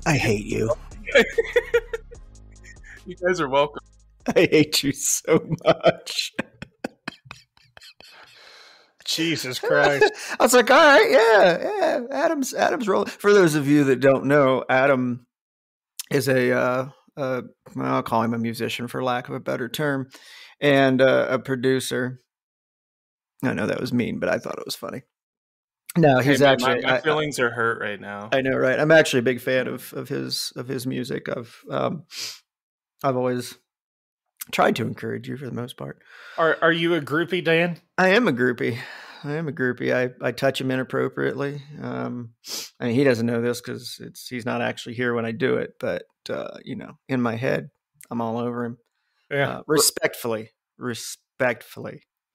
I hate you. You guys are welcome. I hate you so much. Jesus Christ. I was like, all right, yeah. Adam's rolling. For those of you that don't know, Adam is I'll call him a musician for lack of a better term, and a producer. I know that was mean, but I thought it was funny. No, he's man, actually. my feelings are hurt right now. I know, right? I'm actually a big fan of his music. I've always tried to encourage you for the most part. Are you a groupie, Dan? I am a groupie. I touch him inappropriately. I mean, he doesn't know this because he's not actually here when I do it. But in my head, I'm all over him. Yeah, respectfully.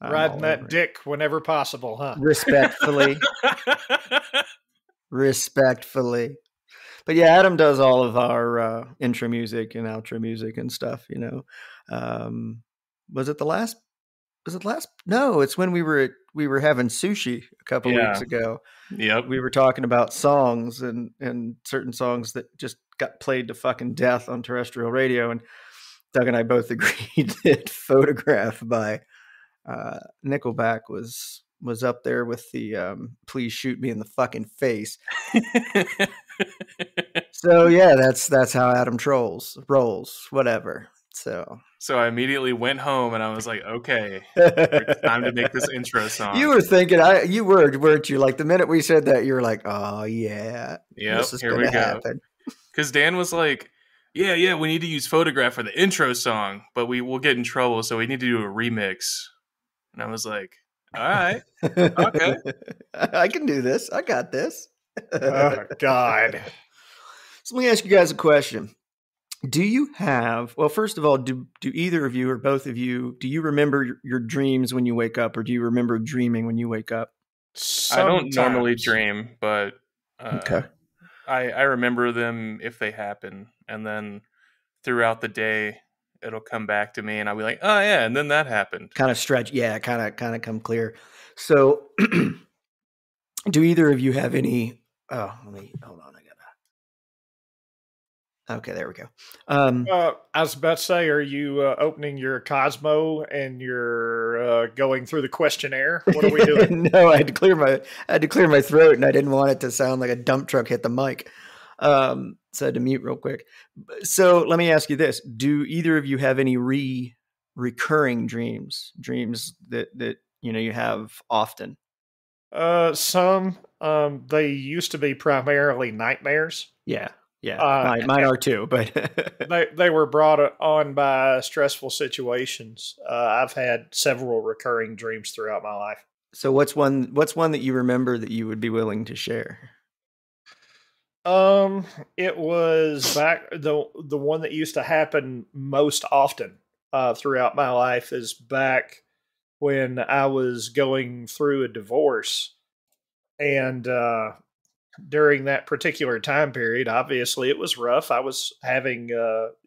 Riding that dick whenever possible, huh? Respectfully. But yeah, Adam does all of our intro music and outro music and stuff. Was it last? No, it's when we were having sushi a couple weeks ago. Yep. We were talking about songs and certain songs that just got played to fucking death on terrestrial radio. And Doug and I both agreed that Photograph by Nickelback was up there with the Please Shoot Me in the Fucking Face. So yeah, that's how Adam rolls, whatever. So I immediately went home and I was like, okay, it's time to make this intro song. You were thinking, weren't you? Like the minute we said that, you were like, oh yeah, yep, here we go. Because Dan was like, yeah, we need to use Photograph for the intro song, but we'll get in trouble, so we need to do a remix. And I was like, all right, okay, I can do this. I got this. Oh God. So let me ask you guys a question. Do you have, well, first of all, do either of you or both of you, do you remember your dreams when you wake up, or do you remember dreaming when you wake up? Sometimes. I don't normally dream, but okay. I remember them if they happen. And then throughout the day, it'll come back to me and I'll be like, oh yeah, and then that happened. Kind of stretch. Yeah, kind of come clear. So do either of you have any, hold on. Okay, there we go. I was about to say, are you opening your Cosmo and you're going through the questionnaire? What are we doing? No, I had to clear my throat, and I didn't want it to sound like a dump truck hit the mic. So I had to mute real quick. So let me ask you this: do either of you have any recurring dreams that you have often? Some. They used to be primarily nightmares. Yeah. Yeah, mine are too, but they were brought on by stressful situations. I've had several recurring dreams throughout my life. So what's one that you remember that you would be willing to share? It was back the one that used to happen most often throughout my life is back when I was going through a divorce, and during that particular time period, obviously it was rough. I was having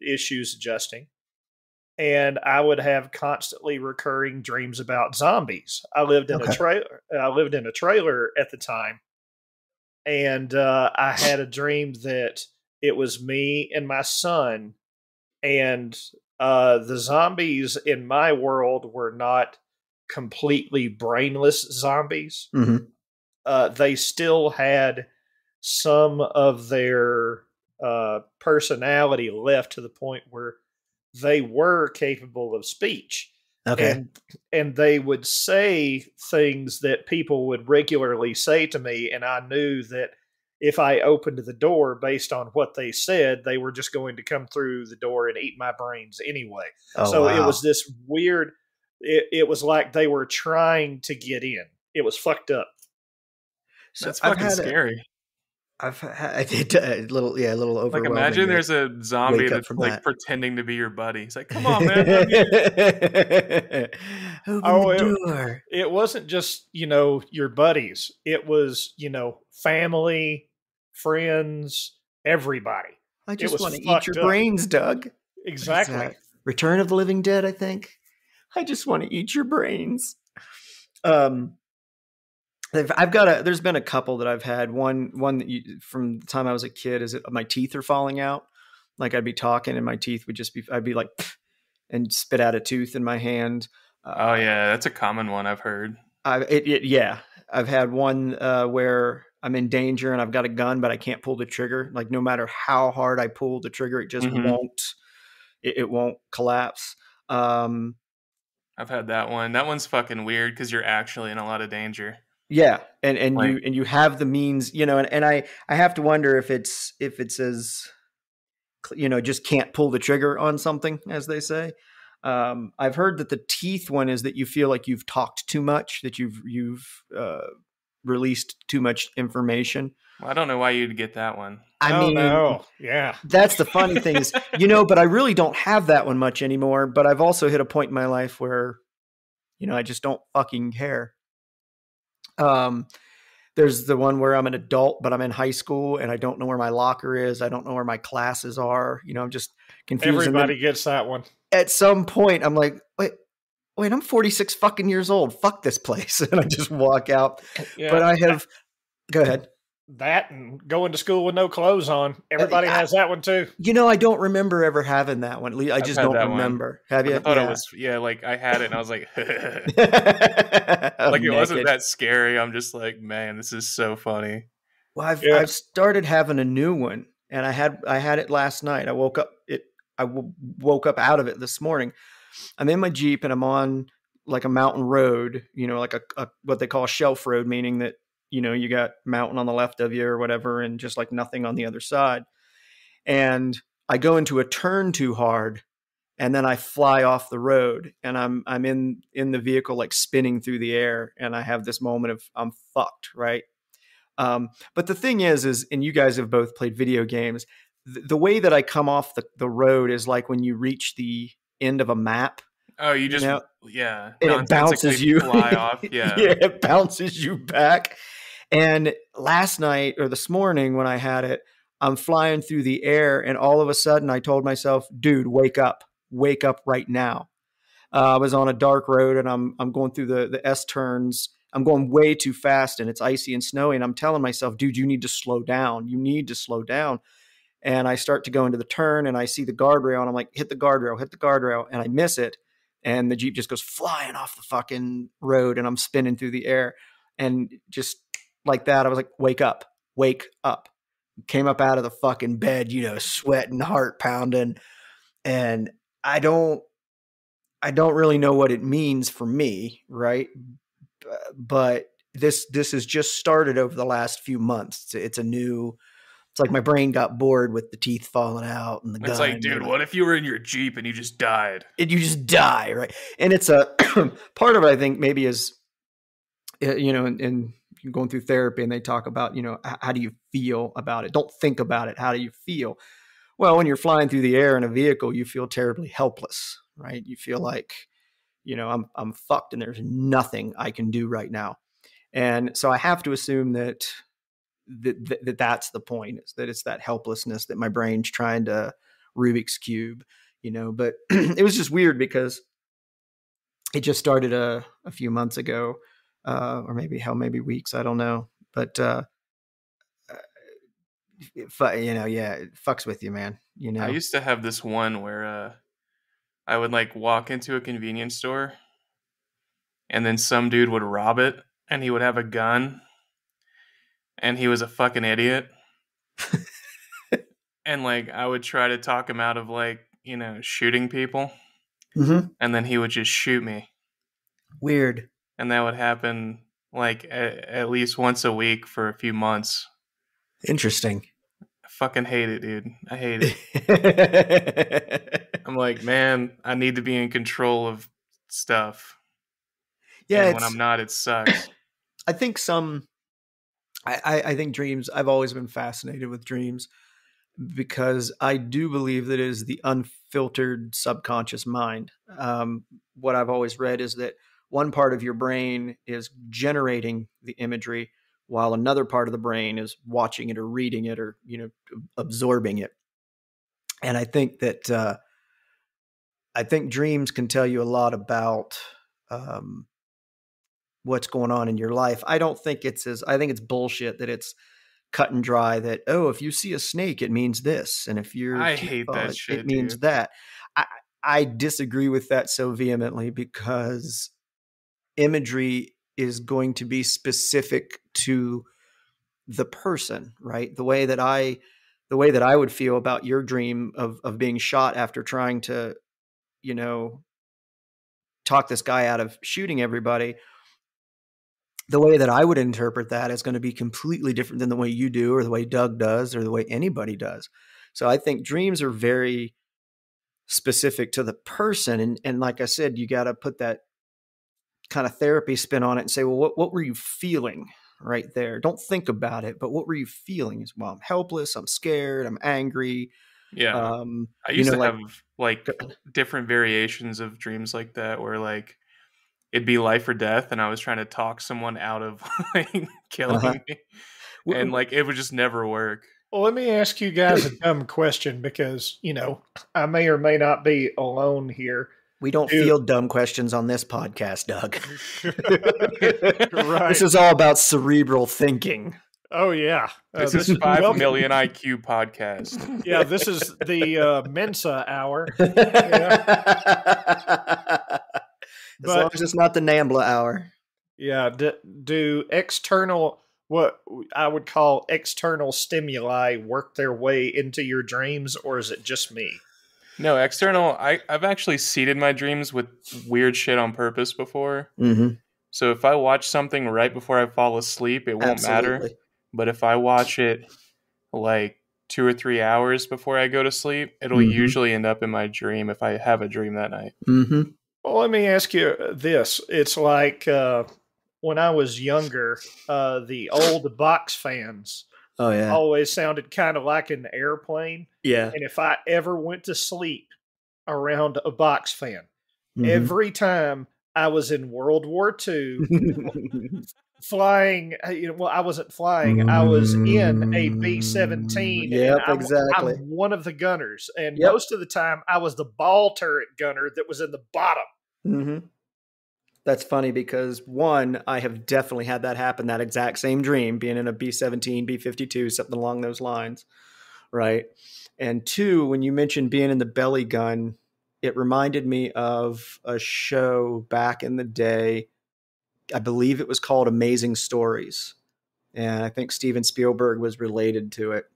issues adjusting, and I would have constantly recurring dreams about zombies. I lived in a trailer at the time, and I had a dream that it was me and my son, and the zombies in my world were not completely brainless zombies. Mm-hmm. They still had some of their personality left to the point where they were capable of speech. Okay. And they would say things that people would regularly say to me, and I knew that if I opened the door based on what they said, they were just going to come through the door and eat my brains anyway. It was this weird, it was like they were trying to get in. It was fucked up. So that's fucking scary. I've had a little overwhelming. Like imagine there's a zombie that's like pretending to be your buddy. He's like, "Come on, man, open the door." It wasn't just your buddies. It was family, friends, everybody. I just want to eat your brains, Doug. Exactly. Return of the Living Dead. I think. I just want to eat your brains. there's been a couple that I've had. One that from the time I was a kid is my teeth are falling out. Like I'd be talking and my teeth would just I'd be like, and spit out a tooth in my hand. Oh yeah, that's a common one I've heard. Yeah, I've had one where I'm in danger and I've got a gun, but I can't pull the trigger. Like no matter how hard I pull the trigger, it just it won't collapse. I've had that one. That one's fucking weird because you're actually in a lot of danger. Yeah, and you have the means, and I have to wonder if it's as, just can't pull the trigger on something, as they say. I've heard that the teeth one is that you feel like you've talked too much, that you've released too much information. Well, I don't know why you'd get that one. I mean, yeah, that's the funny thing is, but I really don't have that one much anymore. But I've also hit a point in my life where, I just don't fucking care. There's the one where I'm an adult, but I'm in high school and I don't know where my locker is. I don't know where my classes are. I'm just confused. Everybody gets that one. At some point, I'm like, wait, I'm 46 fucking years old. Fuck this place. And I just walk out. Yeah, but I have, go ahead. That and going to school with no clothes on. Everybody has that one too. I don't remember ever having that one. I just don't remember. One. Have you? I thought it was, like I had it and I was like, like it wasn't that scary. I'm just like, man, this is so funny. Well, I've started having a new one and I had it last night. I woke up out of it this morning. I'm in my Jeep and I'm on like a mountain road, like a what they call a shelf road, meaning that, you got mountain on the left of you or whatever, and just like nothing on the other side. And I go into a turn too hard and then I fly off the road and I'm in the vehicle, like spinning through the air. And I have this moment of I'm fucked. Right. But the thing is, and you guys have both played video games. The way that I come off the road is like when you reach the end of a map. Oh, you just, and it bounces you. Fly off. Yeah. Yeah, it bounces you back. And last night or this morning when I had it, I'm flying through the air and all of a sudden I told myself, dude, wake up right now. I was on a dark road and I'm going through the S turns. I'm going way too fast and it's icy and snowy. And I'm telling myself, dude, you need to slow down. You need to slow down. And I start to go into the turn and I see the guardrail and I'm like, hit the guardrail. And I miss it. And the Jeep just goes flying off the fucking road and I'm spinning through the air. And just like that, I was like, wake up. Came up out of the fucking bed, sweating, heart pounding. And I don't really know what it means for me. Right. But this has just started over the last few months. It's like my brain got bored with the teeth falling out and the gun. It's like, dude, what if you were in your Jeep and you just died? And you just die, right? And it's a part of it, I think, maybe is, and going through therapy and they talk about, how do you feel about it? Don't think about it. How do you feel? Well, when you're flying through the air in a vehicle, you feel terribly helpless, right? You feel like, I'm fucked and there's nothing I can do right now. And so I have to assume that that's the point, is that it's that helplessness that my brain's trying to Rubik's Cube, but it was just weird because it just started a few months ago, or maybe weeks. I don't know, but, it fucks with you, man. I used to have this one where, I would like walk into a convenience store and then some dude would rob it and he would have a gun. And he was a fucking idiot. And like, I would try to talk him out of like, shooting people. Mm-hmm. And then he would just shoot me. Weird. And that would happen like at least once a week for a few months. Interesting. I fucking hate it, dude. I hate it. I'm like, man, I need to be in control of stuff. Yeah. And when I'm not, it sucks. I think I think dreams, I've always been fascinated with dreams because I do believe that it is the unfiltered subconscious mind. What I've always read is that one part of your brain is generating the imagery while another part of the brain is watching it or reading it or, absorbing it. And I think that, I think dreams can tell you a lot about, what's going on in your life. I think it's bullshit that it's cut and dry that, oh, if you see a snake, it means this. And if you're, I hate that shit, it means dude. that. I disagree with that so vehemently, because imagery is going to be specific to the person, right? The way that I would feel about your dream of being shot after trying to, talk this guy out of shooting everybody, the way that I would interpret that is going to be completely different than the way you do, or the way Doug does, or the way anybody does. So I think dreams are very specific to the person. And like I said, you got to put that kind of therapy spin on it and say, well, what were you feeling right there? Don't think about it, but what were you feeling? Well, I'm helpless. I'm scared. I'm angry. Yeah. I used to have like different variations of dreams like that, where like it'd be life or death, and I was trying to talk someone out of like killing me, and like it would just never work. Well, let me ask you guys a dumb question, because I may or may not be alone here. We don't field dumb questions on this podcast, Doug. Right. This is all about cerebral thinking. Oh, yeah. This is 5 million IQ podcast. Yeah, this is the Mensa hour. As long as it's not the NAMBLA hour. Yeah. Do external, what I would call external stimuli, work their way into your dreams, or is it just me? No, external. I've actually seeded my dreams with weird shit on purpose before. Mm-hmm. So if I watch something right before I fall asleep, it won't matter. But if I watch it like 2 or 3 hours before I go to sleep, it'll usually end up in my dream if I have a dream that night. Mm-hmm. Well, let me ask you this. It's like when I was younger, the old box fans always sounded kind of like an airplane. Yeah. And if I ever went to sleep around a box fan, every time I was in World War II flying, well, I wasn't flying. I was in a B-17. Yep, and exactly. I'm one of the gunners. And most of the time, I was the ball turret gunner that was in the bottom. Mm-hmm. That's funny because, one, I have definitely had that happen, that exact same dream, being in a B-17, B-52, something along those lines, right? And two, when you mentioned being in the belly gun, it reminded me of a show back in the day. I believe it was called Amazing Stories. And I think Steven Spielberg was related to it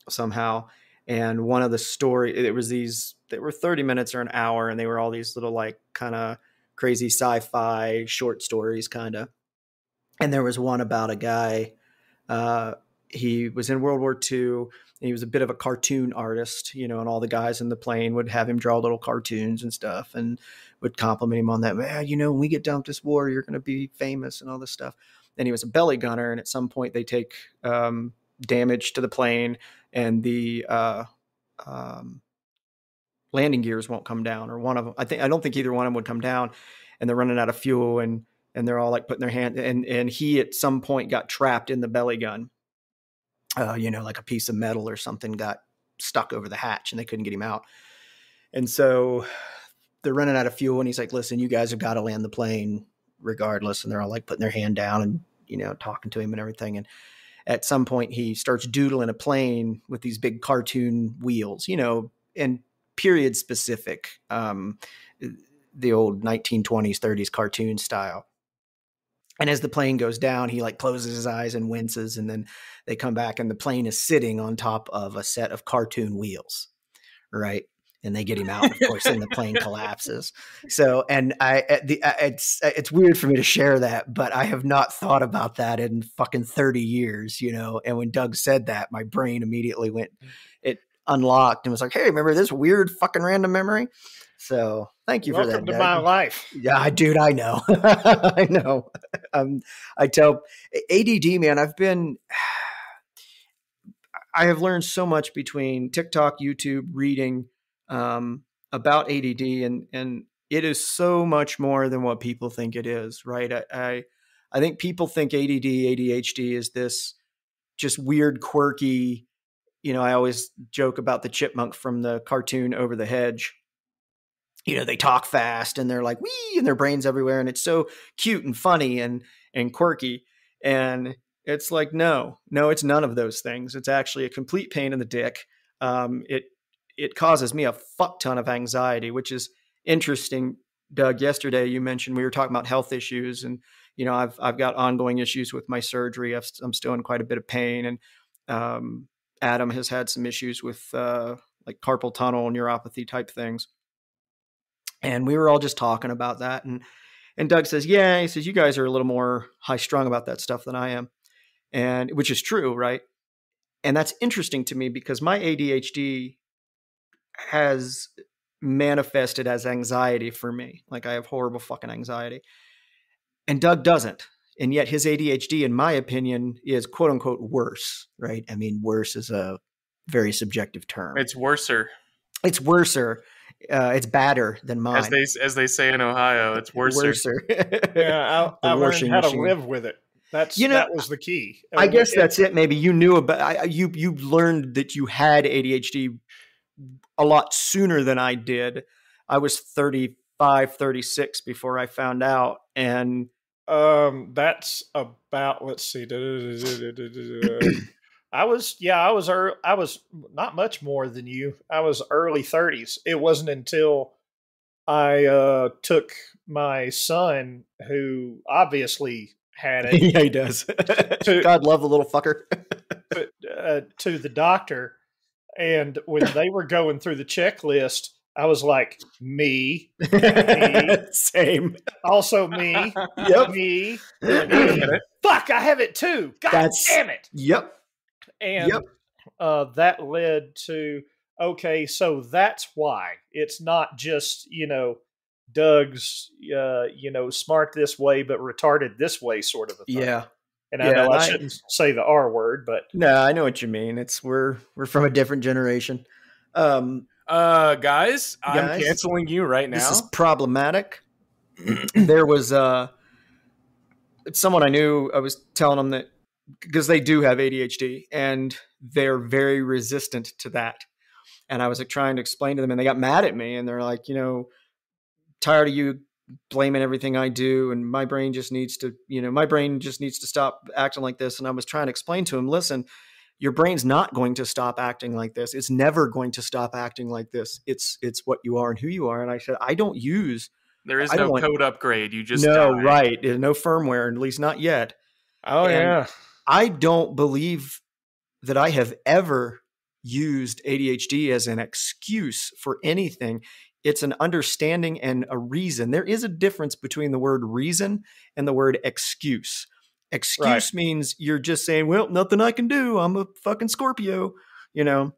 somehow. And one of the they were 30 minutes or an hour, and they were all these little like kind of crazy sci-fi short stories kind of. And there was one about a guy, he was in World War II, and he was a bit of a cartoon artist, and all the guys in the plane would have him draw little cartoons and stuff and would compliment him on that. Man, when we get done with this war, you're going to be famous and all this stuff. And he was a belly gunner. And at some point they take damage to the plane, and the landing gears won't come down, or one of them. I don't think either one of them would come down, and they're running out of fuel, and they're all like putting their hand, and he at some point got trapped in the belly gun. Like a piece of metal or something got stuck over the hatch, and they couldn't get him out. And so they're running out of fuel, and he's like, listen, you guys have got to land the plane regardless. And they're all like putting their hand down and, talking to him and everything. And at some point he starts doodling a plane with these big cartoon wheels, and period specific, the old 1920s, 30s cartoon style. And as the plane goes down, he like closes his eyes and winces, and then they come back and the plane is sitting on top of a set of cartoon wheels, right? And they get him out, and of course, then the plane collapses. So, and it's weird for me to share that, but I have not thought about that in fucking 30 years, And when Doug said that, my brain immediately it unlocked and was like, hey, remember this weird fucking random memory? So thank you for that. Welcome to my life. Yeah, dude, I know. I know. I tell ADD, man, I have learned so much between TikTok, YouTube, reading about ADD, and it is so much more than what people think it is, right? I think people think ADD, ADHD is this just weird, quirky, I always joke about the chipmunk from the cartoon Over the Hedge. they talk fast and they're like, wee, and their brains everywhere. And it's so cute and funny and quirky. And it's like, no, it's none of those things. It's actually a complete pain in the dick. It causes me a fuck ton of anxiety, which is interesting. Doug, yesterday you mentioned we were talking about health issues, and I've got ongoing issues with my surgery. I'm still in quite a bit of pain, and Adam has had some issues with like carpal tunnel neuropathy type things. And we were all just talking about that, and Doug says, "Yeah," he says, "you guys are a little more high strung about that stuff than I am," and which is true, right? And that's interesting to me because my ADHD has manifested as anxiety for me. Like I have horrible fucking anxiety. And Doug doesn't. And yet his ADHD, in my opinion, is quote unquote worse, right? I mean, worse is a very subjective term. It's worser. It's worser. It's badder than mine. As they say in Ohio, it's worser. Yeah, I learned how to live with it. That was the key. I guess that's it. Maybe you knew about you learned that you had ADHD a lot sooner than I did. I was 35, 36 before I found out. And that's about, let's see. I was not much more than you. I was early 30s. It wasn't until I took my son, who obviously had it. Yeah, he does. God love the little fucker. To the doctor. And when they were going through the checklist, I was like, me. Same. Also me. Yep. Me. Fuck, I have it too. God damn it. Yep. And that led to, okay, so that's why. It's not just, Doug's, smart this way, but retarded this way sort of a thing. Yeah. And I know I shouldn't say the R word, but no, I know what you mean. We're from a different generation. Guys, I'm canceling you right now. This is problematic. There was someone I knew. I was telling them that because they do have ADHD and they're very resistant to that. And I was like trying to explain to them, and they got mad at me, and they're like, tired of you blaming everything I do, and my brain just needs to stop acting like this. And I was trying to explain to him, listen, your brain's not going to stop acting like this. It's never going to stop acting like this. It's what you are and who you are. And I said, there is no code upgrade. You just no, die. Right. There's no firmware, at least not yet. Oh, yeah. I don't believe that I have ever used ADHD as an excuse for anything. It's an understanding and a reason. There is a difference between the word reason and the word excuse. Excuse means you're just saying, well, nothing I can do. I'm a fucking Scorpio, There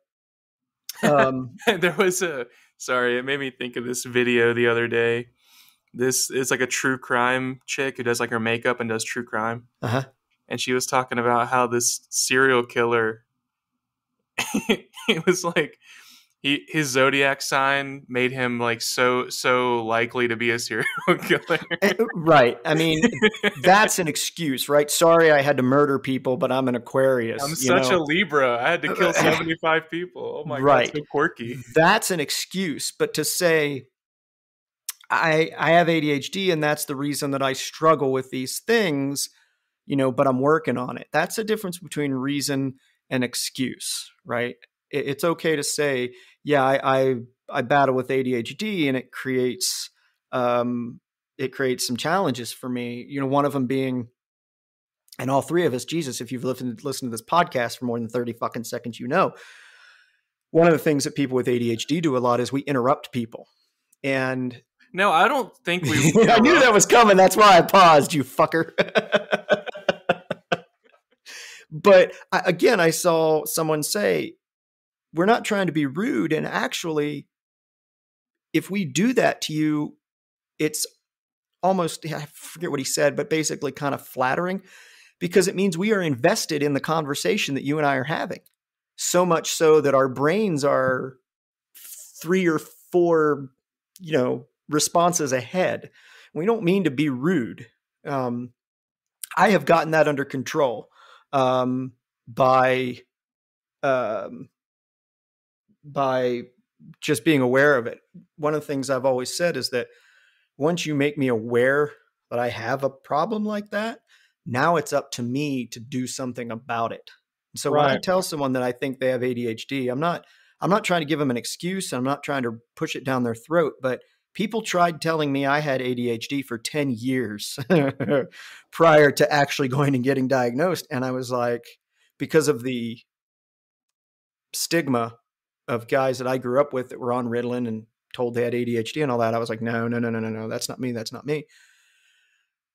was it made me think of this video the other day. This is like a true crime chick who does like her makeup and does true crime. Uh-huh. And she was talking about how this serial killer, it was like, his zodiac sign made him like so likely to be a serial killer. Right. I mean, that's an excuse, right? Sorry, I had to murder people, but I'm an Aquarius. I'm such a Libra. I had to kill 75 people. Oh my God, so quirky. That's an excuse. But to say, I have ADHD and that's the reason that I struggle with these things, but I'm working on it. That's a difference between reason and excuse, right? It's okay to say, yeah, I battle with ADHD and it creates some challenges for me. One of them being, and all three of us, Jesus, if you've listened to this podcast for more than 30 fucking seconds, one of the things that people with ADHD do a lot is we interrupt people. And no, I don't think we. I knew that was coming. That's why I paused, you fucker. But again, I saw someone say, we're not trying to be rude. And actually, if we do that to you, it's almost, I forget what he said, but basically kind of flattering, because it means we are invested in the conversation that you and I are having. So much so that our brains are 3 or 4, responses ahead. We don't mean to be rude. I have gotten that under control by just being aware of it. One of the things I've always said is that once you make me aware that I have a problem like that, now it's up to me to do something about it. So when I tell someone that I think they have ADHD, I'm not trying to give them an excuse. I'm not trying to push it down their throat, but people tried telling me I had ADHD for 10 years prior to actually going and getting diagnosed. And I was like, because of the stigma of guys that I grew up with that were on Ritalin and told they had ADHD and all that, I was like, no, that's not me. That's not me.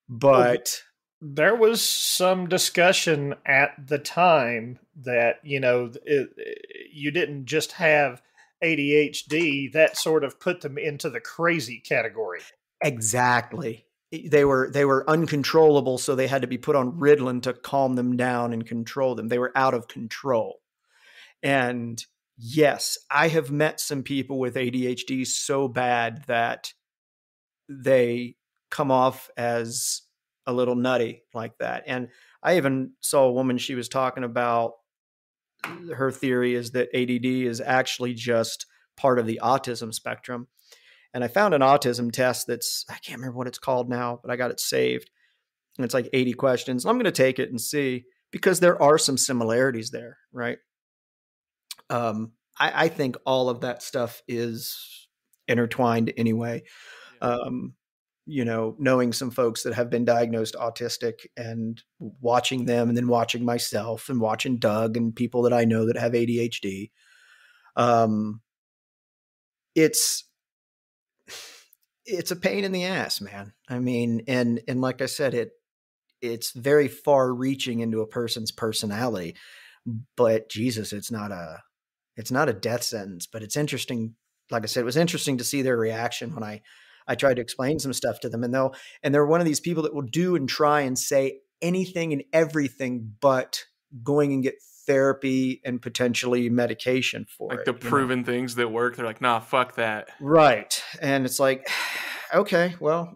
But there was some discussion at the time that, you didn't just have ADHD, that sort of put them into the crazy category. Exactly. They were uncontrollable, so they had to be put on Ritalin to calm them down and control them. They were out of control. And yes, I have met some people with ADHD so bad that they come off as a little nutty like that. And I even saw a woman, she was talking about her theory is that ADD is actually just part of the autism spectrum. And I found an autism test I can't remember what it's called now, but I got it saved. And it's like 80 questions. I'm going to take it and see, because there are some similarities there, right? I think all of that stuff is intertwined anyway. Knowing some folks that have been diagnosed autistic and watching them, and then watching myself and watching Doug and people that I know that have ADHD. It's a pain in the ass, man. I mean, and like I said, it's very far reaching into a person's personality, but Jesus, it's not a death sentence, but it's interesting. Like I said, it was interesting to see their reaction when I tried to explain some stuff to them, and they're one of these people that will do and try and say anything and everything, but going and get therapy and potentially medication for like the proven things that work. They're like, nah, fuck that. Right. And it's like, okay, well,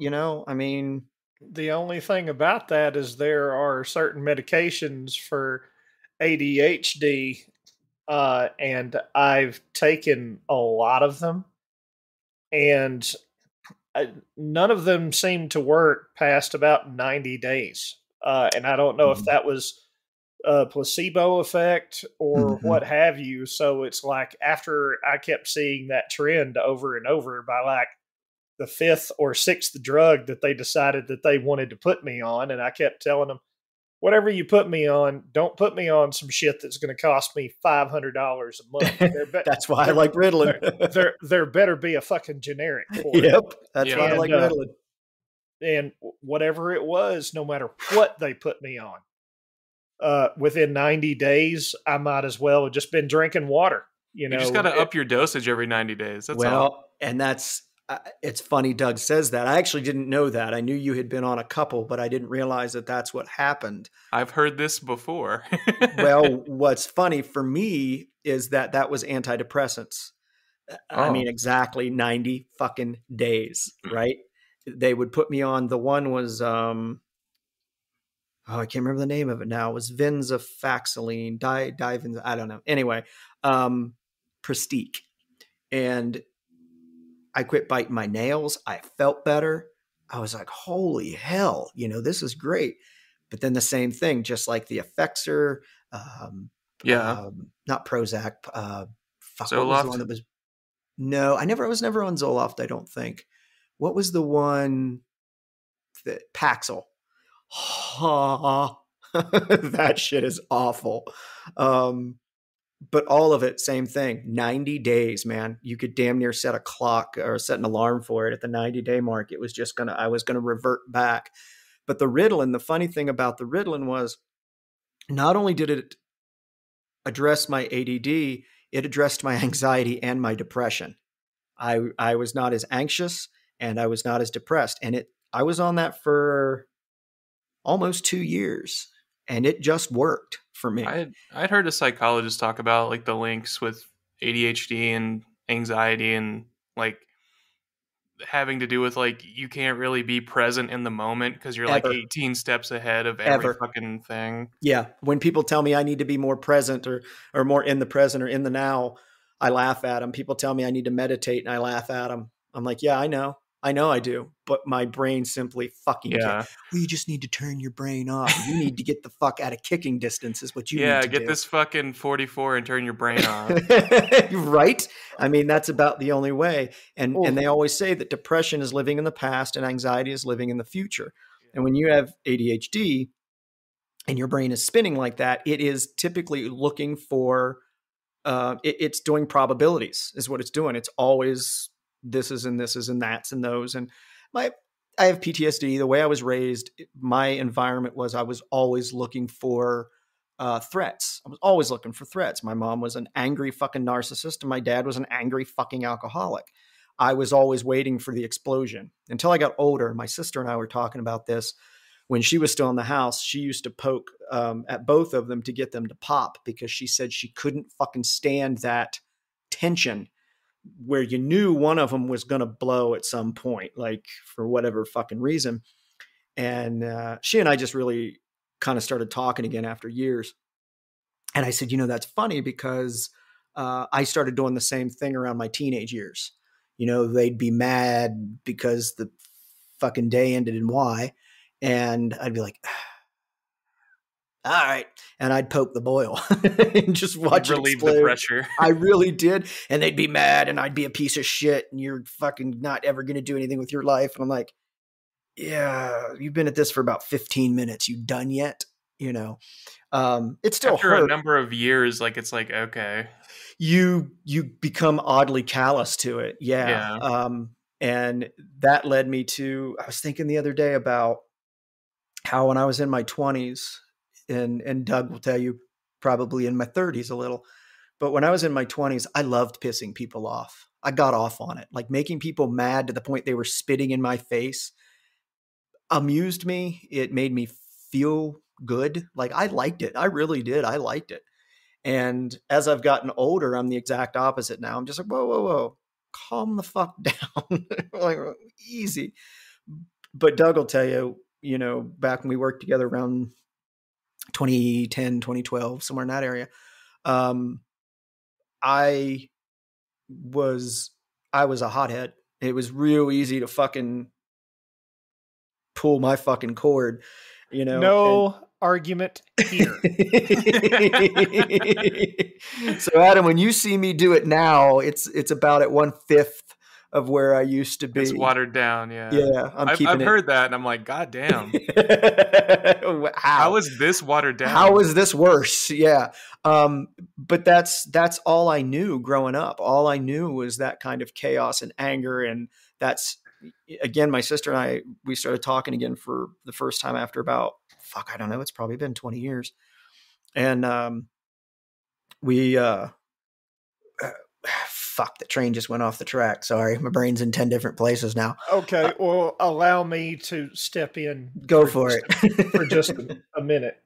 I mean, the only thing about that is there are certain medications for ADHD, and I've taken a lot of them, and none of them seem to work past about 90 days. And I don't know if that was a placebo effect or what have you. So it's like, after I kept seeing that trend over and over, by like the 5th or 6th drug that they decided that they wanted to put me on, and I kept telling them, whatever you put me on, don't put me on some shit that's going to cost me $500 a month. That's why I like Ritalin. There better be a fucking generic for it. Yep, that's why I like Ritalin. And whatever it was, no matter what they put me on, within 90 days, I might as well have just been drinking water. You just got to up your dosage every 90 days. That's all. And that's... it's funny Doug says that. I actually didn't know that. I knew you had been on a couple, but I didn't realize that that's what happened. I've heard this before. Well, what's funny for me is that was antidepressants. I mean, exactly 90 fucking days, right? They would put me on, the one was, I can't remember the name of it now. It was Venzafaxilene, I don't know. Anyway, Prestique. And I quit biting my nails. I felt better. I was like, holy hell, this is great. But then the same thing, just like the Effexor, not Prozac. What was the one that was? No, I was never on Zoloft, I don't think. What was the one that Paxil? That shit is awful. But all of it, same thing. 90 days, man. You could damn near set a clock or set an alarm for it at the 90-day mark. It was just I was going to revert back. But the Ritalin, the funny thing about the Ritalin was, not only did it address my ADD, it addressed my anxiety and my depression. I was not as anxious and I was not as depressed. And I was on that for almost 2 years, and it just worked for me. I'd heard a psychologist talk about like the links with ADHD and anxiety, and like having to do with like you can't really be present in the moment because you're like 18 steps ahead of every fucking thing. Yeah. When people tell me I need to be more present or more in the present or in the now, I laugh at them. People tell me I need to meditate and I laugh at them. I'm like, yeah, I know I do. But my brain simply fucking can't. Well, you just need to turn your brain off. You need to get the fuck out of kicking distance is what you need to do. Yeah, get this fucking 44 and turn your brain off. Right? I mean, that's about the only way. And they always say that depression is living in the past and anxiety is living in the future. And when you have ADHD and your brain is spinning like that, it is typically looking for, it's doing probabilities is what it's doing. It's always this is and that's and those. And I have PTSD. The way I was raised, my environment was I was always looking for threats. I was always looking for threats. My mom was an angry fucking narcissist and my dad was an angry fucking alcoholic. I was always waiting for the explosion until I got older. My sister and I were talking about this. When she was still in the house, she used to poke at both of them to get them to pop because she said she couldn't fucking stand that tension where you knew one of them was going to blow at some point, like for whatever fucking reason. And she and I just really kind of started talking again after years. And I said, that's funny because I started doing the same thing around my teenage years. They'd be mad because the fucking day ended in Y. And I'd be like, all right. And I'd poke the boil and just watch it explode. Relieve the pressure. I really did. And they'd be mad and I'd be a piece of shit and you're fucking not ever going to do anything with your life. And I'm like, yeah, you've been at this for about 15 minutes. You done yet? It's still after a number of years. Like, it's like, okay. You become oddly callous to it. Yeah. And that led me to, I was thinking the other day about how when I was in my 20s, and Doug will tell you probably in my 30s a little, but when I was in my 20s, I loved pissing people off. I got off on it. Like making people mad to the point they were spitting in my face amused me. It made me feel good. Like I liked it. I really did. I liked it. And as I've gotten older, I'm the exact opposite now. I'm just like, whoa, calm the fuck down. Like easy. But Doug will tell you, back when we worked together around 2010, 2012, somewhere in that area, I was a hothead. It was real easy to fucking pull my fucking cord, No argument here. So Adam, when you see me do it now, it's about at 1/5 of where I used to be. It's watered down. Yeah. Yeah. I've heard that and I'm like, God damn. How is this watered down? How is this worse? Yeah. But that's all I knew growing up. All I knew was that kind of chaos and anger. And that's, again, my sister and I, we started talking again for the first time after about, I don't know. It's probably been 20 years. And the train just went off the track. Sorry. My brain's in 10 different places now. Okay. Well, allow me to step in. Go for it. For just a minute.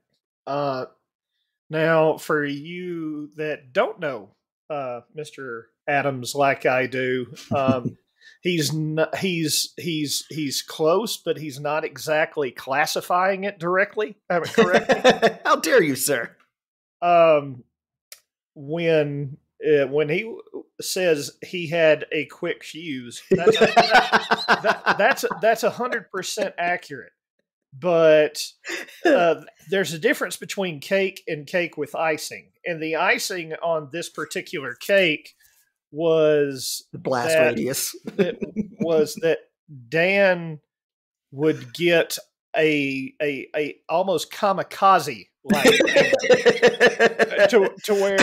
Now, for you that don't know Mr. Adams like I do, he's close, but he's not exactly classifying it directly. Am I correct? How dare you, sir? When he says he had a quick fuse, that's 100% accurate. But there's a difference between cake and cake with icing, and the icing on this particular cake was the blast radius. Was that Dan would get a almost kamikaze like to where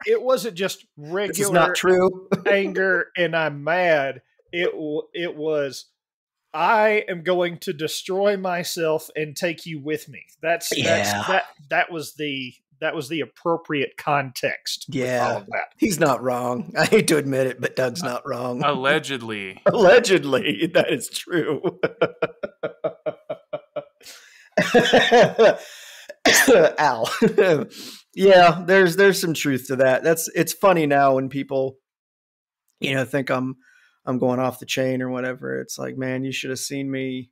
it wasn't just regular. This is not true. Anger and I'm mad. It was, I am going to destroy myself and take you with me. That was the appropriate context. Yeah, all of that. He's not wrong. I hate to admit it, but Doug's not wrong. Allegedly, that is true. Ow. Yeah, there's some truth to that. It's funny now when people, think I'm going off the chain or whatever. It's like, man, you should have seen me,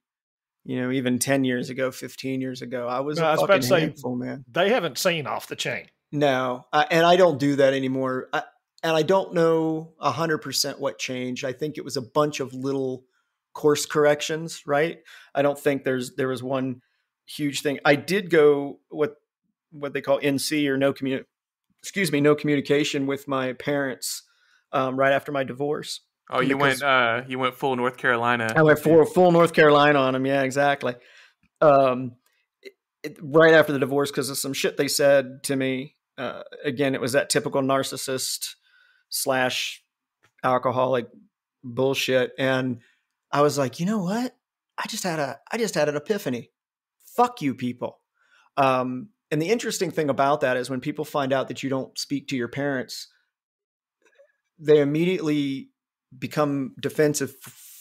even 10 years ago, 15 years ago. I was a fucking handful, man. They haven't seen off the chain. No, and I don't do that anymore. And I don't know 100% what changed. I think it was a bunch of little course corrections, right? I don't think there was one huge thing. I did go what they call NC, or no communication with my parents right after my divorce. Oh, you went full North Carolina. I went full North Carolina on them. Yeah, exactly. Right after the divorce, because of some shit they said to me. Again, it was that typical narcissist / alcoholic bullshit. And I was like, you know what? I just had an epiphany. Fuck you people. And the interesting thing about that is when people find out that you don't speak to your parents, they immediately become defensive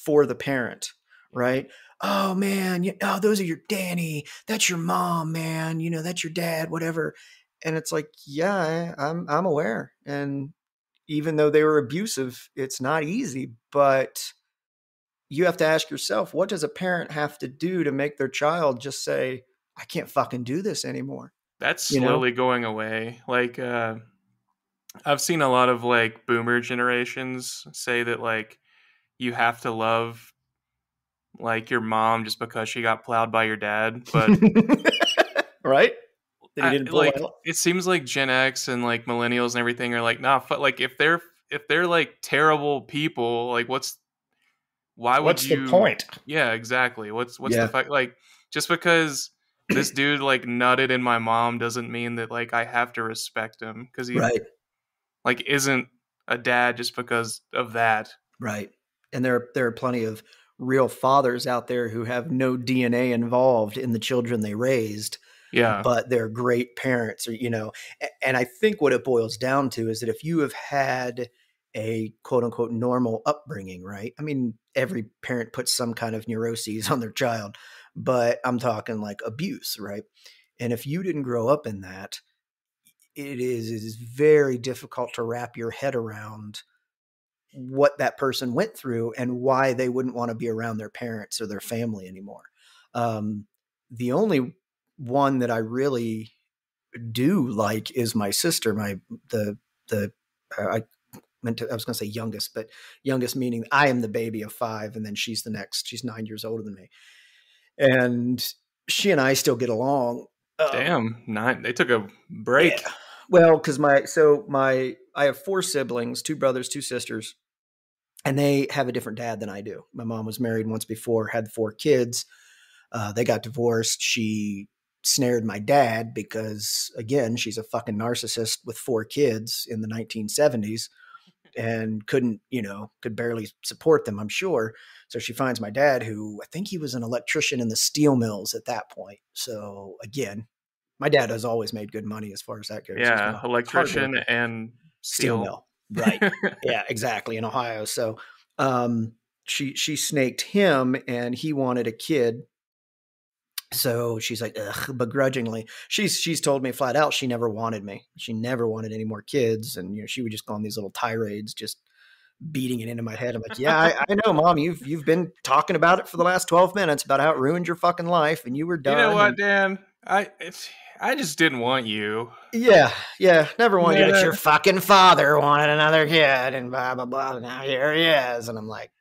for the parent, right? Oh man, oh, those are your Danny. That's your mom, man. You know, that's your dad, whatever. And it's like, yeah, I'm aware. And even though they were abusive, it's not easy, but you have to ask yourself, what does a parent have to do to make their child just say, I can't fucking do this anymore? That's slowly going away. Like, I've seen a lot of like boomer generations say that like you have to love like your mom just because she got plowed by your dad, but right? It seems like Gen X and like millennials and everything are like, nah, like if they're like terrible people, like what's the point? Yeah, exactly. What's the fight? Like, just because this dude like nutted in my mom doesn't mean that like I have to respect him because he like isn't a dad just because of that. Right. And there are plenty of real fathers out there who have no DNA involved in the children they raised. Yeah. But they're great parents, or, and I think what it boils down to is that if you have had a quote unquote normal upbringing, right? I mean, every parent puts some kind of neuroses on their child, but I'm talking like abuse, right? And if you didn't grow up in that, it is very difficult to wrap your head around what that person went through and why they wouldn't want to be around their parents or their family anymore. The only one that I really do like is my sister. I was going to say youngest, but youngest meaning I am the baby of 5, and then she's the next. She's 9 years older than me, and she and I still get along. Damn, 9. They took a break. Yeah. Well, because I have 4 siblings, 2 brothers, 2 sisters, and they have a different dad than I do. My mom was married once before, had 4 kids. They got divorced. She snared my dad because, again, she's a fucking narcissist with 4 kids in the 1970s and could barely support them, I'm sure. So she finds my dad, who I think he was an electrician in the steel mills at that point. So again, my dad has always made good money as far as that goes. Yeah, electrician and steel mill. Right. Yeah, exactly. In Ohio. So she snaked him, and he wanted a kid. So she's like, ugh, begrudgingly. She's told me flat out she never wanted me. She never wanted any more kids. And she would just go on these little tirades, just beating it into my head. I'm like, yeah, I know, Mom. You've been talking about it for the last 12 minutes about how it ruined your fucking life, and you were done. You know what, Dan? I just didn't want you. Yeah, never wanted you. But your fucking father wanted another kid, and blah blah blah. Now here he is, and I'm like,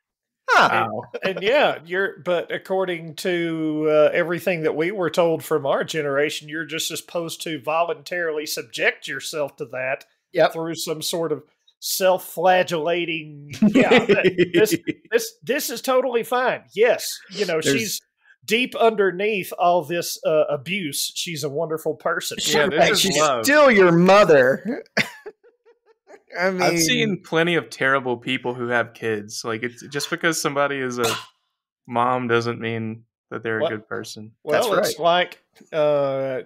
oh. And yeah, but according to everything that we were told from our generation, you're just supposed to voluntarily subject yourself to that through some sort of self-flagellating. Yeah, this is totally fine. Yes, she's deep underneath all this abuse. She's a wonderful person. Yeah, she's still your mother. I mean, I've seen plenty of terrible people who have kids. Like, it's just because somebody is a mom doesn't mean that they're a good person. Well, it's like, I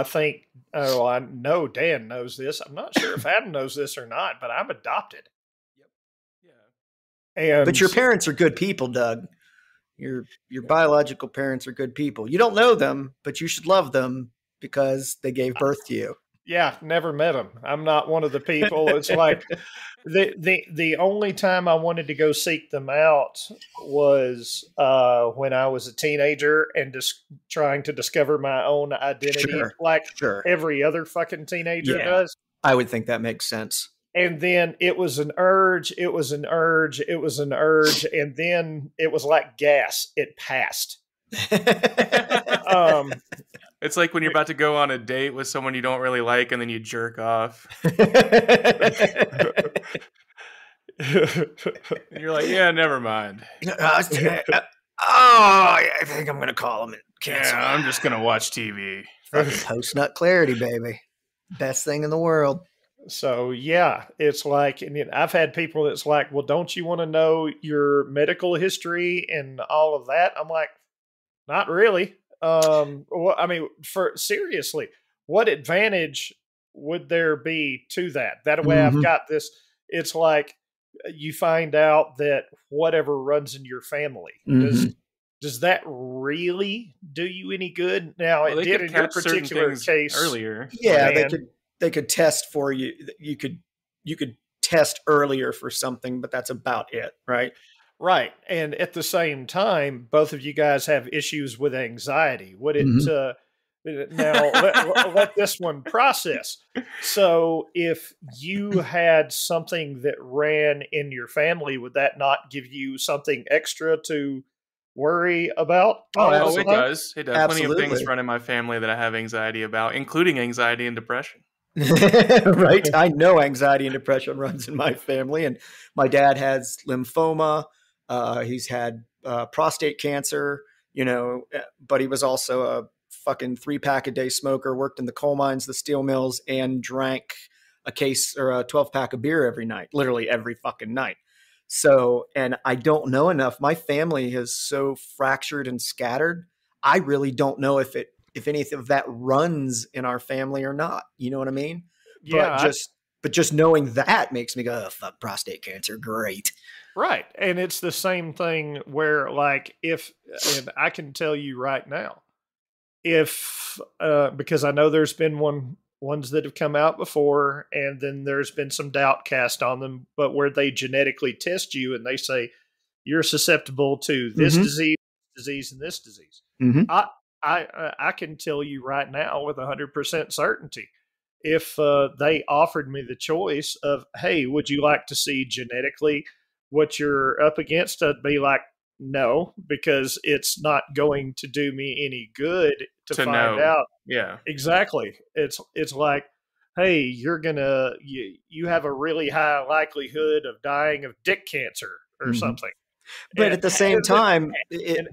think, I know Dan knows this. I'm not sure if Adam knows this or not, but I'm adopted. Yep. Yeah. But your parents are good people, Doug. Your biological parents are good people. You don't know them, but you should love them because they gave birth to you. Yeah, never met him. I'm not one of the people. It's like the only time I wanted to go seek them out was when I was a teenager and just trying to discover my own identity, like every other fucking teenager does. I would think that makes sense. And then it was an urge, it was an urge, it was an urge, and then it was like gas. It passed. It's like when you're about to go on a date with someone you don't really like, and then you jerk off. And you're like, yeah, never mind. I think I'm going to call him and cancel. Yeah, I'm just going to watch TV. Post-nut clarity, baby. Best thing in the world. So, yeah, it's like, and I've had people that's like, well, don't you want to know your medical history and all of that? I'm like, not really. Well, I mean, seriously, what advantage would there be to that? That way I've got this. It's like you find out that whatever runs in your family, does that really do you any good? Now, it did in your particular case earlier. Yeah, they could test for you. You could test earlier for something, but that's about it, right? Right. And at the same time, both of you guys have issues with anxiety. Would it now let this one process? So if you had something that ran in your family, would that not give you something extra to worry about? Oh, it does. It does. Absolutely. Plenty of things run in my family that I have anxiety about, including anxiety and depression. Right. I know anxiety and depression runs in my family, and my dad has lymphoma. He's had prostate cancer, but he was also a fucking 3-pack-a-day smoker, worked in the coal mines, the steel mills, and drank a case or a 12-pack of beer every night, literally every fucking night. So, and I don't know enough. My family is so fractured and scattered. I really don't know if any of that runs in our family or not. You know what I mean? Yeah. But just knowing that makes me go, oh, fuck, prostate cancer. Great. Right. And it's the same thing where, like, and I can tell you right now, because I know there's been ones that have come out before, and then there's been some doubt cast on them, but where they genetically test you and they say, you're susceptible to this disease, and this disease. I can tell you right now with 100% certainty, if they offered me the choice of, hey, would you like to see genetically what you're up against, I'd be like, no, because it's not going to do me any good to find out. Yeah, exactly. It's like, hey, you have a really high likelihood of dying of dick cancer or something. But at the same time,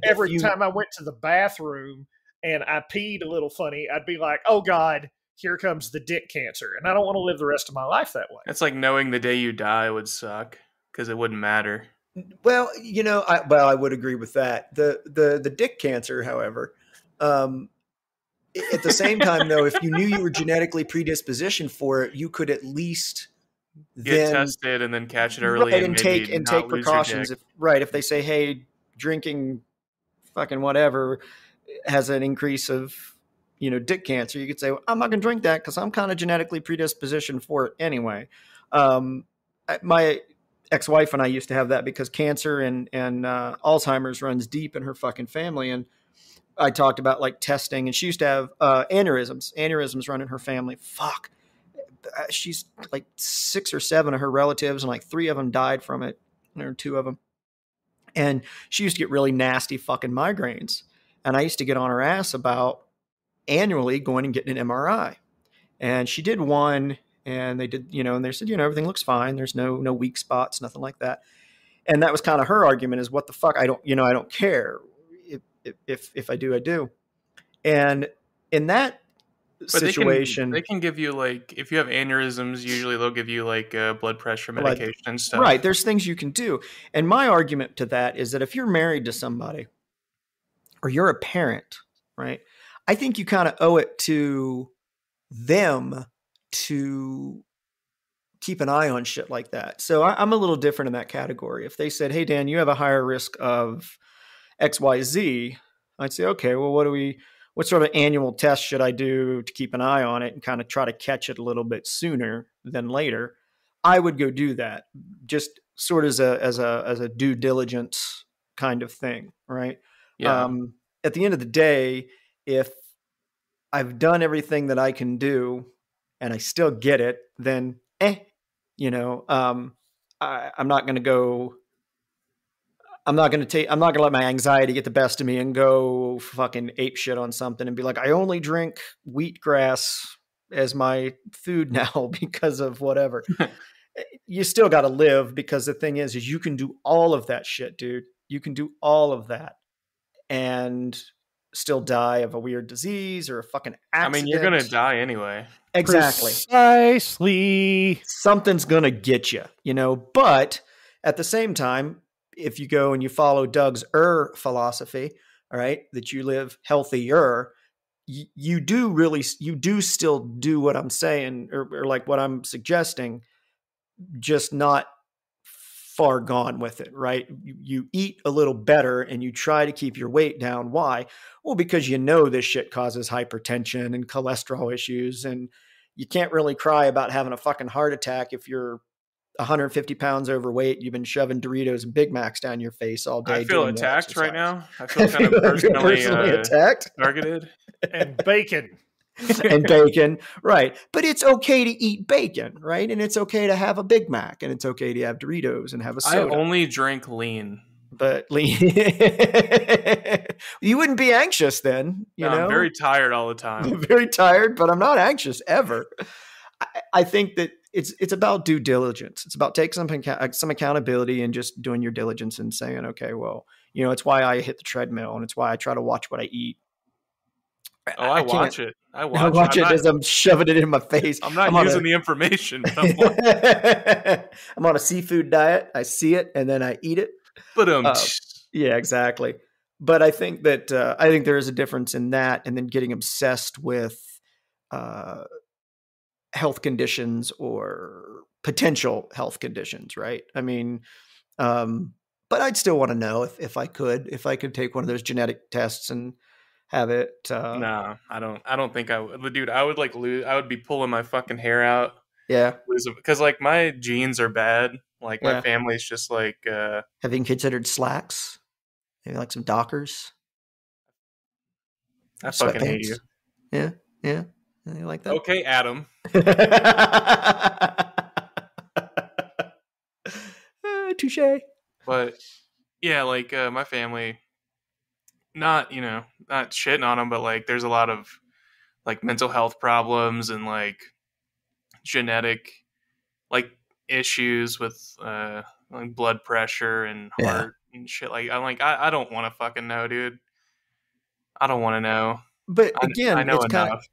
every time I went to the bathroom and I peed a little funny, I'd be like, oh God, here comes the dick cancer. And I don't want to live the rest of my life that way. It's like knowing the day you die would suck. Because it wouldn't matter. Well, I would agree with that. The dick cancer, however, at the same time, though, if you knew you were genetically predispositioned for it, you could at least get tested and then catch it early, right, and take precautions. If they say, hey, drinking fucking whatever has an increase of dick cancer, you could say, well, I'm not going to drink that because I'm kind of genetically predispositioned for it anyway. My ex-wife and I used to have that because cancer and Alzheimer's runs deep in her fucking family. And I talked about like testing, and she used to have aneurysms run in her family. Fuck. She's like 6 or 7 of her relatives, and like 3 of them died from it, or 2 of them. And she used to get really nasty fucking migraines. And I used to get on her ass about annually going and getting an MRI. And she did one. And they did, and they said, everything looks fine. There's no weak spots, nothing like that. And that was kind of her argument is, what the fuck? I don't care. If I do, I do. And in that situation, they can give you, like, if you have aneurysms, usually they'll give you like blood pressure medication and stuff. Right. There's things you can do. And my argument to that is that if you're married to somebody or you're a parent, right, I think you kind of owe it to them to keep an eye on shit like that. So I'm a little different in that category. If they said, hey, Dan, you have a higher risk of XYZ, I'd say, okay, well, what do what sort of annual test should I do to keep an eye on it and kind of try to catch it a little bit sooner than later, I would go do that, just sort of as a due diligence kind of thing, right? Yeah. At the end of the day, if I've done everything that I can do and I still get it, then I'm not going to let my anxiety get the best of me and go fucking ape shit on something and be like, I only drink wheatgrass as my food now because of whatever. You still got to live, because the thing is you can do all of that shit, dude. You can do all of that and still die of a weird disease or a fucking accident. I mean, you're going to die anyway. Exactly. Precisely. Something's going to get you, but at the same time, if you go and you follow Doug's philosophy, all right, that you live healthier, you do still do what I'm saying or like what I'm suggesting, just not far gone with it, right? You eat a little better and you try to keep your weight down. Why? Well, because this shit causes hypertension and cholesterol issues, and you can't really cry about having a fucking heart attack if you're 150 pounds overweight. You've been shoving Doritos and Big Macs down your face all day. I feel attacked right now. I feel kind of personally attacked, targeted. And bacon. And bacon, right? But it's okay to eat bacon, right? And it's okay to have a Big Mac, and it's okay to have Doritos and have a soda. I only drink lean. But lean, you wouldn't be anxious then. I'm very tired all the time. I'm very tired, but I'm not anxious ever. I think that it's about due diligence. It's about taking some accountability and just doing your diligence and saying, okay, well, it's why I hit the treadmill, and it's why I try to watch what I eat. Oh, I watch it. I watch it as I'm shoving it in my face. I'm not using the information. But I'm on a seafood diet. I see it and then I eat it. But yeah, exactly. But I think that there is a difference in that, and then getting obsessed with health conditions or potential health conditions, right? I mean, but I'd still want to know if I could take one of those genetic tests and have it. No, I don't think I would. Dude, I would I would be pulling my fucking hair out. Yeah. Because like my genes are bad. Like my family's just like. Have you considered slacks? Maybe like some Dockers? I fucking hate you. Yeah. Yeah. You like that? Okay, Adam. Touche. But yeah, like my family, not shitting on them, but like there's a lot of like mental health problems and like genetic like issues with like blood pressure and heart and shit. Like I don't want to fucking know, dude. I don't want to know. But again, I know it's enough. Kind of,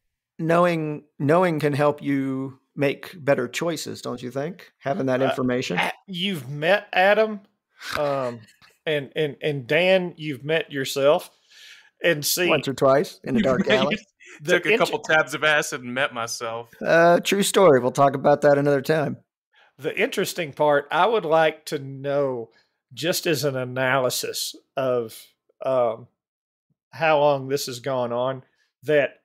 knowing can help you make better choices, don't you think? Having that information. You've met Adam, and Dan, you've met yourself, and see once or twice in a dark alley. Took a couple tabs of acid and met myself. True story. We'll talk about that another time. The interesting part, I would like to know, just as an analysis of how long this has gone on, that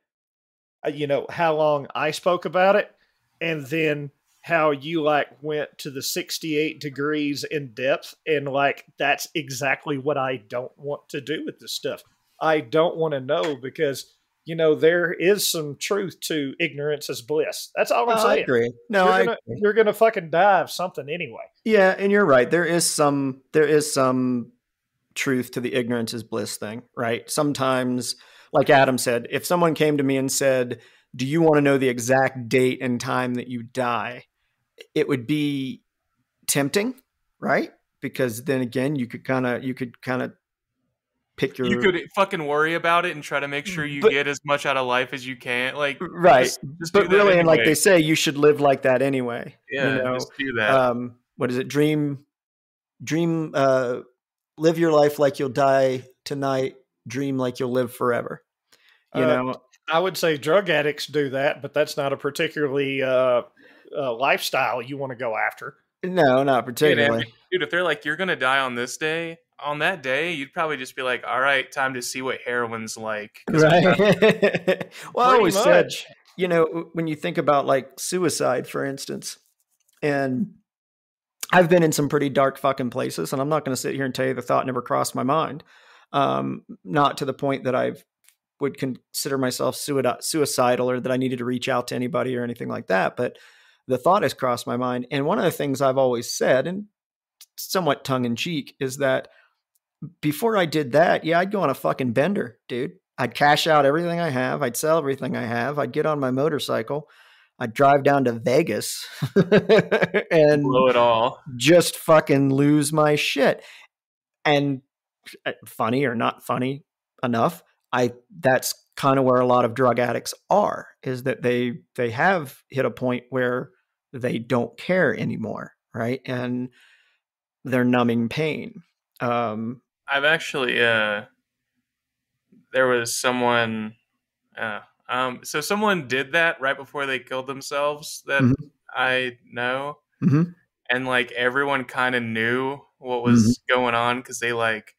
how long I spoke about it, and then how you like went to the 68 degrees in depth, and like that's exactly what I don't want to do with this stuff. I don't want to know, because there is some truth to ignorance is bliss. That's all I'm saying. I agree. No, you're gonna fucking die of something anyway. Yeah, and you're right. There is some truth to the ignorance is bliss thing, right? Sometimes, like Adam said, if someone came to me and said, do you want to know the exact date and time that you die? It would be tempting, right? Because then again, you could kind of pick your... You could fucking worry about it and try to make sure you get as much out of life as you can. Like, right. Just but really, anyway. And like they say, you should live like that anyway. Yeah, just do that. What is it? Dream, live your life like you'll die tonight. Dream like you'll live forever. I would say drug addicts do that, but that's not a particularly lifestyle you want to go after. No, not particularly. Dude, if they're like, you're gonna die on this day, on that day, you'd probably just be like, all right, time to see what heroin's like. Right. Well, I always said, much. when you think about like suicide, for instance, and I've been in some pretty dark fucking places, and I'm not going to sit here and tell you the thought never crossed my mind. Not to the point that I would consider myself suicidal or that I needed to reach out to anybody or anything like that. But the thought has crossed my mind. And one of the things I've always said, and somewhat tongue in cheek, is that before I did that, yeah, I'd go on a fucking bender, dude. I'd cash out everything I have. I'd sell everything I have. I'd get on my motorcycle. I'd drive down to Vegas and blow it all. Just fucking lose my shit. And funny or not funny enough, that's kind of where a lot of drug addicts are, is that they have hit a point where they don't care anymore, right? And they're numbing pain. I've actually there was someone so someone did that right before they killed themselves that mm-hmm. I know. Mm-hmm. And like everyone kind of knew what was going on because they like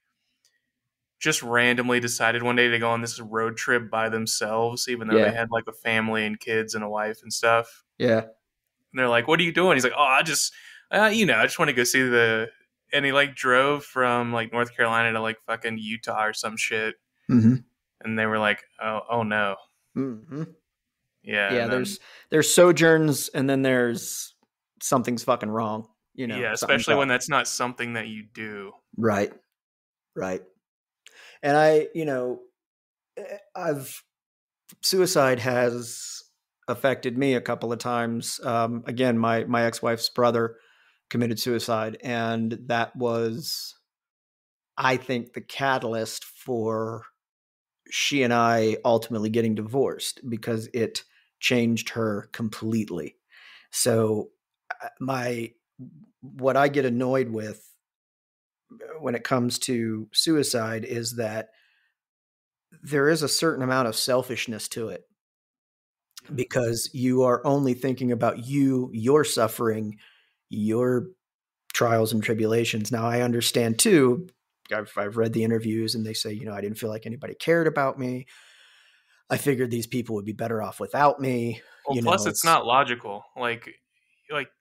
just randomly decided one day to go on this road trip by themselves, even though they had like a family and kids and a wife and stuff. Yeah. And they're like, "What are you doing?" He's like, "Oh, I just I just want to go see the." And he like drove from like North Carolina to like fucking Utah or some shit. Mm-hmm. And they were like, "Oh no." Mm-hmm. Yeah. There's sojourns, and then there's something's fucking wrong. Yeah, especially when that's not something that you do. Right. And suicide has affected me a couple of times. Again, my ex-wife's brother committed suicide, and that was, I think, the catalyst for she and I ultimately getting divorced, because it changed her completely. So what I get annoyed with when it comes to suicide is that there is a certain amount of selfishness to it, because you are only thinking about your suffering, your trials and tribulations. Now, I understand too, I've read the interviews, and they say, I didn't feel like anybody cared about me. I figured these people would be better off without me. Well, plus it's not logical. Like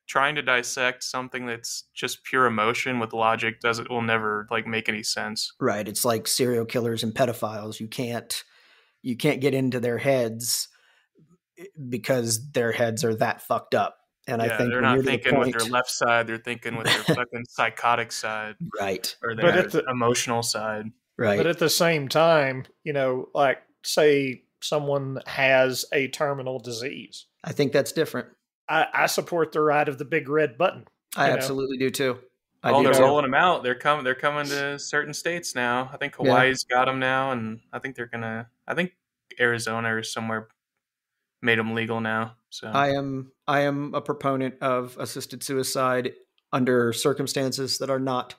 trying to dissect something that's just pure emotion with logic will never like make any sense. Right. It's like serial killers and pedophiles. You can't get into their heads because their heads are that fucked up. And I think they're not thinking with their left side; they're thinking with their fucking psychotic side, right? Or their emotional side, right? But at the same time, like say someone has a terminal disease, I think that's different. I support the right of the big red button. I absolutely do too. They're rolling them out. They're coming to certain states now. I think Hawaii's got them now, and I think I think Arizona or somewhere made them legal now. So I am a proponent of assisted suicide under circumstances that are not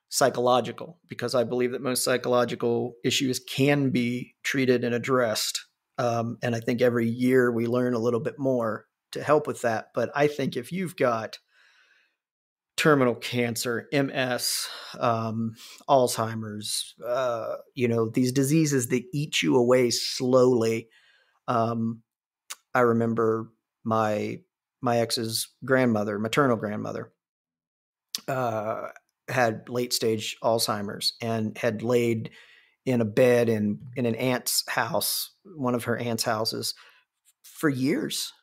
psychological, because I believe that most psychological issues can be treated and addressed. And I think every year we learn a little bit more to help with that. But I think if you've got terminal cancer, MS, Alzheimer's, these diseases that eat you away slowly. I remember my ex's grandmother, maternal grandmother, had late stage Alzheimer's and had laid in a bed in an aunt's house, one of her aunt's houses, for years,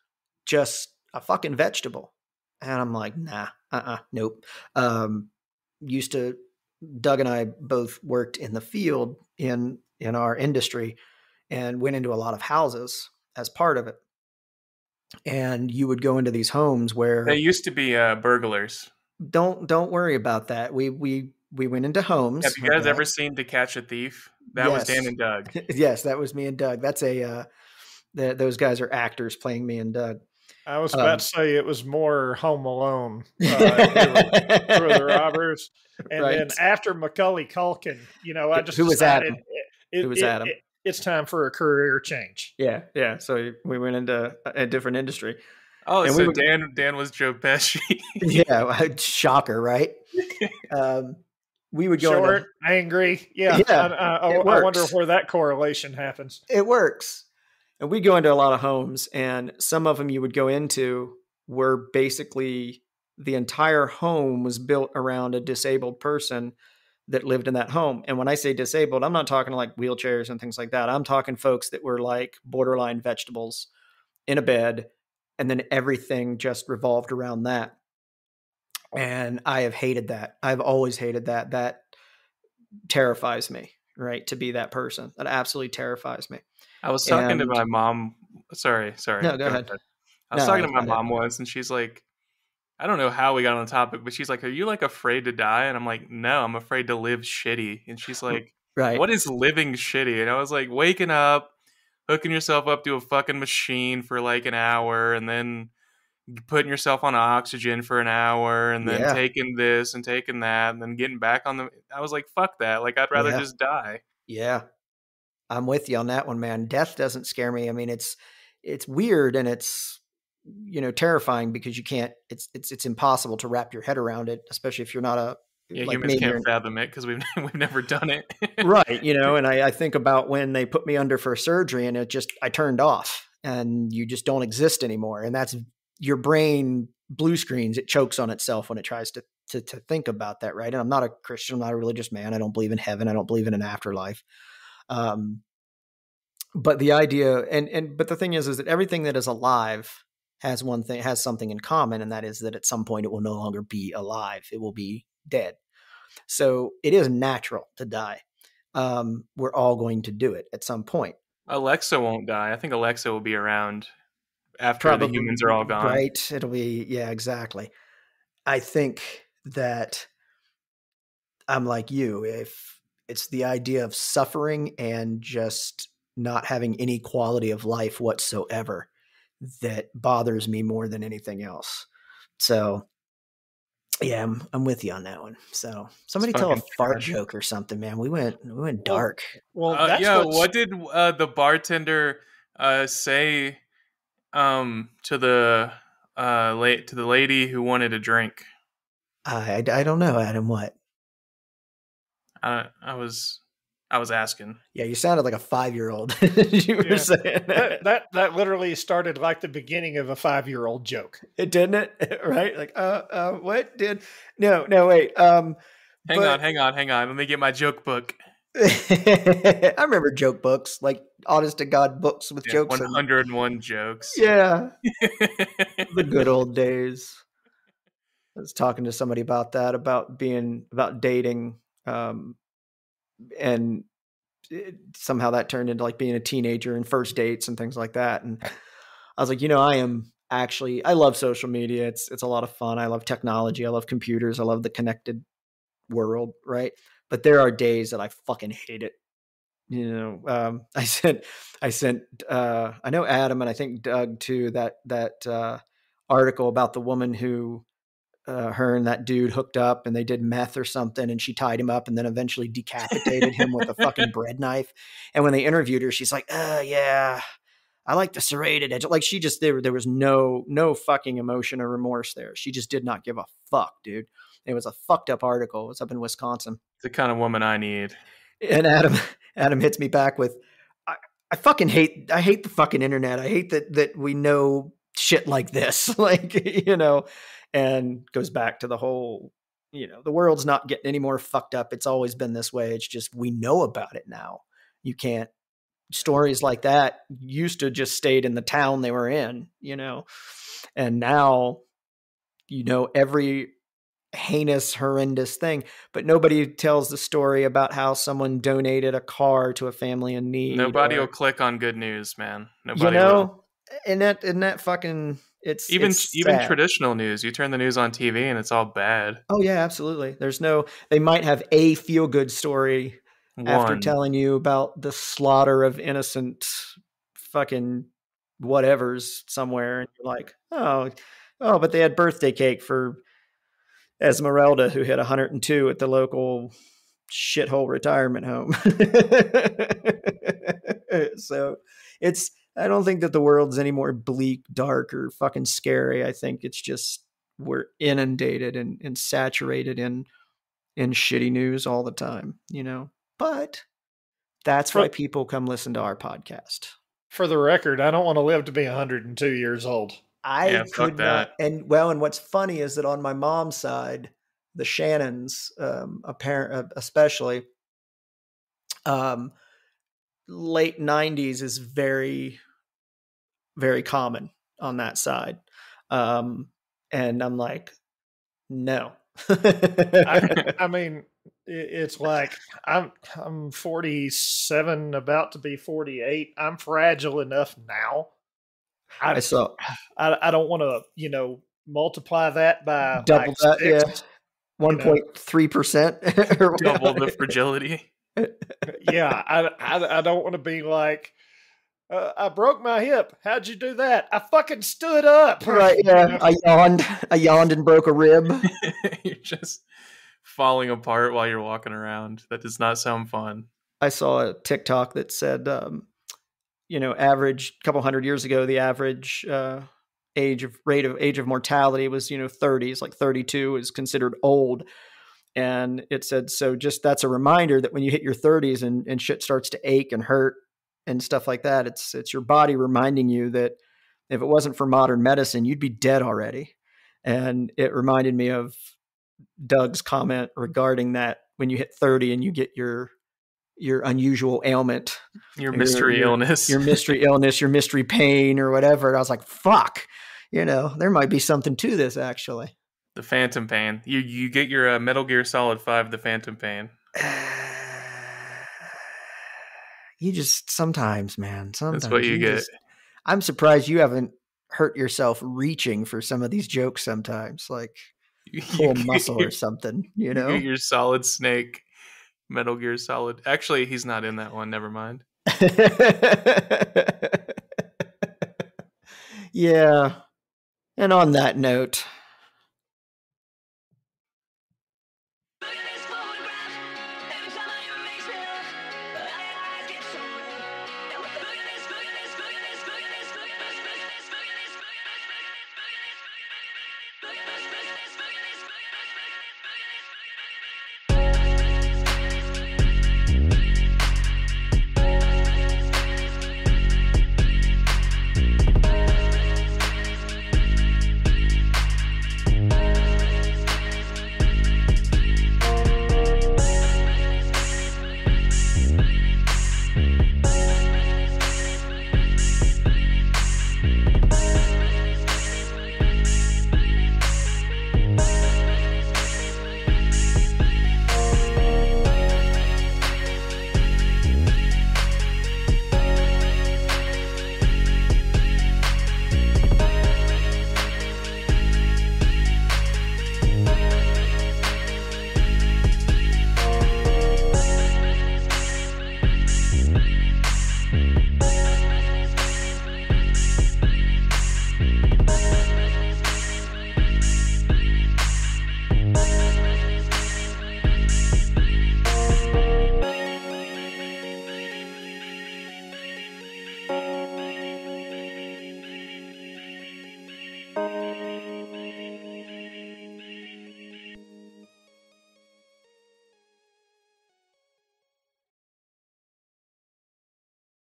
just a fucking vegetable. And I'm like, nah, nope. Doug and I both worked in the field in our industry, and went into a lot of houses as part of it. And you would go into these homes where they used to be burglars. Don't worry about that. We went into homes. Have you guys ever seen To Catch a Thief? That was Dan and Doug. Yes, that was me and Doug. That's those guys are actors playing me and Doug. I was about to say it was more Home Alone. They were the robbers. And then after Macaulay Culkin, I just decided it's time for a career change. Yeah. So we went into a different industry. Oh, And so Dan was Joe Pesci. Yeah, shocker, right? We would go Short, into angry. Yeah, yeah, it I wonder works. where that correlation happens. It works. And we go into a lot of homes, and some of them you would go into were basically the entire home was built around a disabled person that lived in that home. And when I say disabled, I'm not talking like wheelchairs and things like that. I'm talking folks that were like borderline vegetables in a bed, and then everything just revolved around that. And I have hated that. I've always hated that. That terrifies me, right? To be that person. That absolutely terrifies me. I was talking to And my mom. Sorry. no, go Go ahead. ahead. I was No, talking I to my got it. mom once, and she's like, I don't know how we got on the topic, but she's like, "Are you like afraid to die?" And I'm like, "No, I'm afraid to live shitty." And she's like, Right. "What is living shitty?" And I was like, "Waking up, hooking yourself up to a fucking machine for like an hour, and then putting yourself on oxygen for an hour, and then Yeah. taking this and taking that, and then getting back on the." I was like, "Fuck that! Like, I'd rather Yeah. just die." Yeah. I'm with you on that one, man. Death doesn't scare me. I mean, it's weird and it's terrifying because you can't. It's impossible to wrap your head around it, especially if you're not a Yeah, like humans me. can't fathom it because we've never done it. Right. And I think about when they put me under for surgery and I turned off and you just don't exist anymore. And that's your brain blue screens. It chokes on itself when it tries to think about that. Right. And I'm not a Christian. I'm not a religious man. I don't believe in heaven. I don't believe in an afterlife. But the idea but the thing is that everything that is alive has something in common. And that is that at some point it will no longer be alive. It will be dead. So it is natural to die. We're all going to do it at some point. Alexa won't die. I think Alexa will be around after Probably, the humans are all gone. right? It'll be, yeah, exactly. I think that I'm like you. If it's the idea of suffering and just not having any quality of life whatsoever that bothers me more than anything else. So yeah, I'm with you on that one. So somebody tell a fart joke or something, man. We went dark. Well, that's what did the bartender say to the lady who wanted a drink? I don't know, Adam. What? I was asking. Yeah, you sounded like a 5-year-old. You were saying that literally started like the beginning of a 5-year-old joke. It didn't it? Right? Like, what did? No, wait. Hang on. Let me get my joke book. I remember joke books, like honest to God books with jokes. 101 jokes. Yeah, the good old days. I was talking to somebody about that, about dating, and somehow that turned into like being a teenager and first dates and things like that. And I was like, I love social media. It's a lot of fun. I love technology. I love computers. I love the connected world. Right. But there are days that I fucking hate it. I sent, I know Adam and I think Doug too, that article about the woman who, her and that dude hooked up and they did meth or something and she tied him up and then eventually decapitated him with a fucking bread knife. And when they interviewed her, she's like, yeah, I like the serrated edge. Like there was no fucking emotion or remorse there. She just did not give a fuck, dude. It was a fucked up article. It was up in Wisconsin. It's the kind of woman I need. And Adam hits me back with, I hate the fucking internet. I hate that we know shit like this, and goes back to the whole, the world's not getting any more fucked up. It's always been this way. It's just, we know about it now. You can't, stories like that used to just stayed in the town they were in, and now, every heinous, horrendous thing, but nobody tells the story about how someone donated a car to a family in need. Nobody will click on good news, man. Nobody will. And that fucking, it's even sad. Traditional news. You turn the news on TV and it's all bad. Oh yeah, absolutely. They might have a feel good story after telling you about the slaughter of innocent fucking whatevers somewhere, and you're like, oh, but they had birthday cake for Esmeralda, who hit 102 at the local shithole retirement home. So I don't think that the world's any more bleak, dark, or fucking scary. I think it's just we're inundated and saturated in shitty news all the time, you know. But that's why people come listen to our podcast. For the record, I don't want to live to be 102 years old. I could not. And what's funny is that on my mom's side, the Shannons, especially, late 90s is very, very common on that side. And I'm like, no. I mean, it's like I'm 47, about to be 48. I'm fragile enough now. I don't want to, multiply that by double that, 6, 1.3%. Double the fragility. Yeah, I don't want to be like, I broke my hip. How'd you do that? I fucking stood up. Right, yeah. I yawned and broke a rib. You're just falling apart while you're walking around. That does not sound fun. I saw a TikTok that said, average, couple hundred years ago, the average age of mortality was 30s, like 32 is considered old. And it said, so just that's a reminder that when you hit your 30s and shit starts to ache and hurt and stuff like that, it's your body reminding you that if it wasn't for modern medicine, you'd be dead already. And it reminded me of Doug's comment regarding that when you hit 30 and you get your unusual ailment, your mystery illness, your mystery pain or whatever. And I was like, fuck, there might be something to this actually. The phantom pain. You get your Metal Gear Solid 5, the phantom pain. You just sometimes, man. Sometimes that's what you get. I'm surprised you haven't hurt yourself reaching for some of these jokes sometimes, like pull a muscle or something, You get your Solid Snake, Metal Gear Solid. Actually, he's not in that one. Never mind. Yeah. And on that note,